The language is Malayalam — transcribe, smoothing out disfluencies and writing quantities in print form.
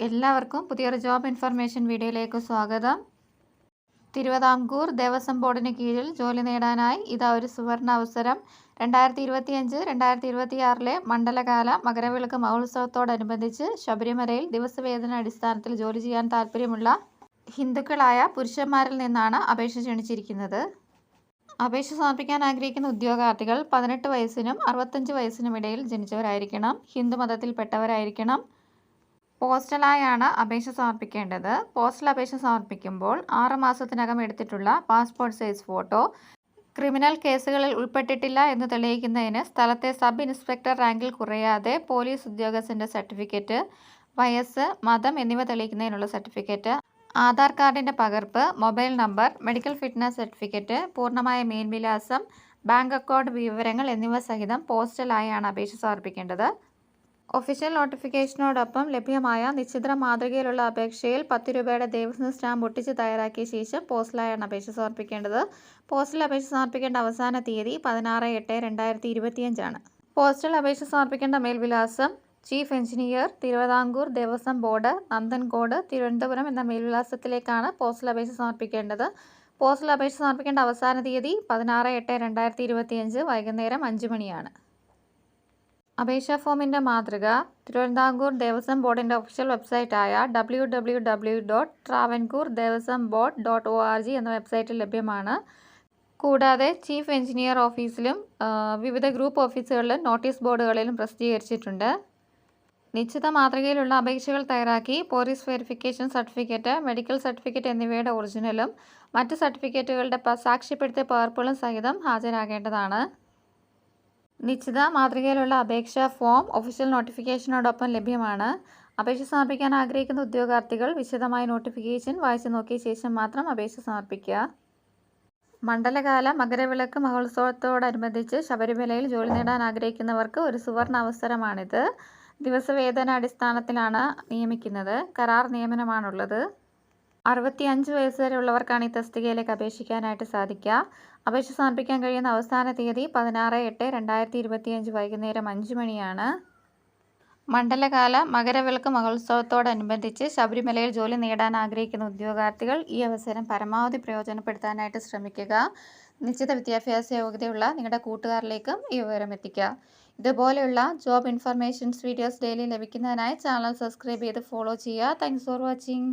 എല്ലാവർക്കും പുതിയൊരു ജോബ് ഇൻഫർമേഷൻ വീഡിയോയിലേക്ക് സ്വാഗതം. തിരുവിതാംകൂർ ദേവസ്വം ബോർഡിന് കീഴിൽ ജോലി നേടാനായി ഇതാ ഒരു സുവർണ അവസരം. 2025-2026 മണ്ഡലകാല മകരവിളക്ക് മഹോത്സവത്തോടനുബന്ധിച്ച് ശബരിമലയിൽ ദിവസവേതന അടിസ്ഥാനത്തിൽ ജോലി ചെയ്യാൻ താൽപ്പര്യമുള്ള ഹിന്ദുക്കളായ പുരുഷന്മാരിൽ നിന്നാണ് അപേക്ഷ ക്ഷണിച്ചിരിക്കുന്നത്. അപേക്ഷ സമർപ്പിക്കാൻ ആഗ്രഹിക്കുന്ന ഉദ്യോഗാർത്ഥികൾ 18 വയസ്സിനും 65 വയസ്സിനും ഇടയിൽ ജനിച്ചവരായിരിക്കണം. ഹിന്ദുമതത്തിൽപ്പെട്ടവരായിരിക്കണം. പോസ്റ്റലായാണ് അപേക്ഷ സമർപ്പിക്കേണ്ടത്. പോസ്റ്റൽ അപേക്ഷ സമർപ്പിക്കുമ്പോൾ 6 മാസത്തിനകം എടുത്തിട്ടുള്ള പാസ്പോർട്ട് സൈസ് ഫോട്ടോ, ക്രിമിനൽ കേസുകളിൽ ഉൾപ്പെട്ടിട്ടില്ല എന്ന് തെളിയിക്കുന്നതിന് സ്ഥലത്തെ സബ് ഇൻസ്പെക്ടർ റാങ്കിൽ കുറയാതെ പോലീസ് ഉദ്യോഗസ്ഥൻ്റെ സർട്ടിഫിക്കറ്റ്, വയസ്സ്, മതം എന്നിവ തെളിയിക്കുന്നതിനുള്ള സർട്ടിഫിക്കറ്റ്, ആധാർ കാർഡിൻ്റെ പകർപ്പ്, mobile number, medical fitness certificate, പൂർണ്ണമായ മേൽവിലാസം, ബാങ്ക് അക്കൗണ്ട് വിവരങ്ങൾ എന്നിവ സഹിതം പോസ്റ്റലായാണ് അപേക്ഷ സമർപ്പിക്കേണ്ടത്. ഒഫീഷ്യൽ നോട്ടിഫിക്കേഷനോടൊപ്പം ലഭ്യമായ നിശ്ചിത മാതൃകയിലുള്ള അപേക്ഷയിൽ 10 രൂപയുടെ ദേവസ്വം സ്റ്റാമ്പ് ഒട്ടിച്ച് തയ്യാറാക്കിയ ശേഷം പോസ്റ്റലായാണ് അപേക്ഷ സമർപ്പിക്കേണ്ടത്. പോസ്റ്റൽ അപേക്ഷ സമർപ്പിക്കേണ്ട അവസാന തീയതി 16/8/2025 ആണ്. പോസ്റ്റൽ അപേക്ഷ സമർപ്പിക്കേണ്ട മേൽവിലാസം chief engineer, Thiruvithamkoor Devaswom board, Nanthancode, Thiruvananthapuram എന്ന മേൽവിലാസത്തിലേക്കാണ് പോസ്റ്റൽ അപേക്ഷ സമർപ്പിക്കേണ്ടത്. പോസ്റ്റൽ അപേക്ഷ സമർപ്പിക്കേണ്ട അവസാന തീയതി 16/8/2025 വൈകുന്നേരം 5 മണിയാണ്. അപേക്ഷാ ഫോമിൻ്റെ മാതൃക തിരുവിതാംകൂർ ദേവസ്വം ബോർഡിൻ്റെ ഒഫീഷ്യൽ വെബ്സൈറ്റായ www.travancore-devasamboard.org എന്ന വെബ്സൈറ്റിൽ ലഭ്യമാണ്. കൂടാതെ ചീഫ് എഞ്ചിനീയർ ഓഫീസിലും വിവിധ ഗ്രൂപ്പ് ഓഫീസുകളിലും നോട്ടീസ് ബോർഡുകളിലും പ്രസിദ്ധീകരിച്ചിട്ടുണ്ട്. നിശ്ചിത മാതൃകയിലുള്ള അപേക്ഷകൾ തയ്യാറാക്കി police verification certificate, medical certificate എന്നിവയുടെ ഒറിജിനലും മറ്റ് സർട്ടിഫിക്കറ്റുകളുടെ സാക്ഷ്യപ്പെടുത്തിയ പകർപ്പുകളും സഹിതം ഹാജരാകേണ്ടതാണ്. നിശ്ചിത മാതൃകയിലുള്ള അപേക്ഷാ ഫോം ഒഫീഷ്യൽ നോട്ടിഫിക്കേഷനോടൊപ്പം ലഭ്യമാണ്. അപേക്ഷ സമർപ്പിക്കാൻ ആഗ്രഹിക്കുന്ന ഉദ്യോഗാർത്ഥികൾ വിശദമായ നോട്ടിഫിക്കേഷൻ വായിച്ചു നോക്കിയ ശേഷം മാത്രം അപേക്ഷ സമർപ്പിക്കുക. മണ്ഡലകാല മകരവിളക്ക് മഹോത്സവത്തോടനുബന്ധിച്ച് ശബരിമലയിൽ ജോലി നേടാൻ ആഗ്രഹിക്കുന്നവർക്ക് ഒരു സുവർണ അവസരമാണിത്. ദിവസവേതന അടിസ്ഥാനത്തിലാണ് നിയമിക്കുന്നത്. കരാർ നിയമനമാണുള്ളത്. 65 വയസ്സ് വരെ ഉള്ളവർക്കാണ് ഈ തസ്തികയിലേക്ക് അപേക്ഷിക്കാനായിട്ട് സാധിക്കുക. അപേക്ഷ സമർപ്പിക്കാൻ കഴിയുന്ന അവസാന തീയതി 16/8/2025 വൈകുന്നേരം 5 മണിയാണ്. മണ്ഡലകാല മകരവിളക്ക് മഹോത്സവത്തോടനുബന്ധിച്ച് ശബരിമലയിൽ ജോലി നേടാൻ ആഗ്രഹിക്കുന്ന ഉദ്യോഗാർത്ഥികൾ ഈ അവസരം പരമാവധി പ്രയോജനപ്പെടുത്താനായിട്ട് ശ്രമിക്കുക. നിശ്ചിത വിദ്യാഭ്യാസ യോഗ്യതയുള്ള നിങ്ങളുടെ കൂട്ടുകാരിലേക്കും ഈ വിവരം എത്തിക്കുക. ഇതുപോലെയുള്ള ജോബ് ഇൻഫർമേഷൻസ് വീഡിയോസ് ഡെയിലി ലഭിക്കുന്നതിനായി ചാനൽ സബ്സ്ക്രൈബ് ചെയ്ത് ഫോളോ ചെയ്യുക. Thanks for watching.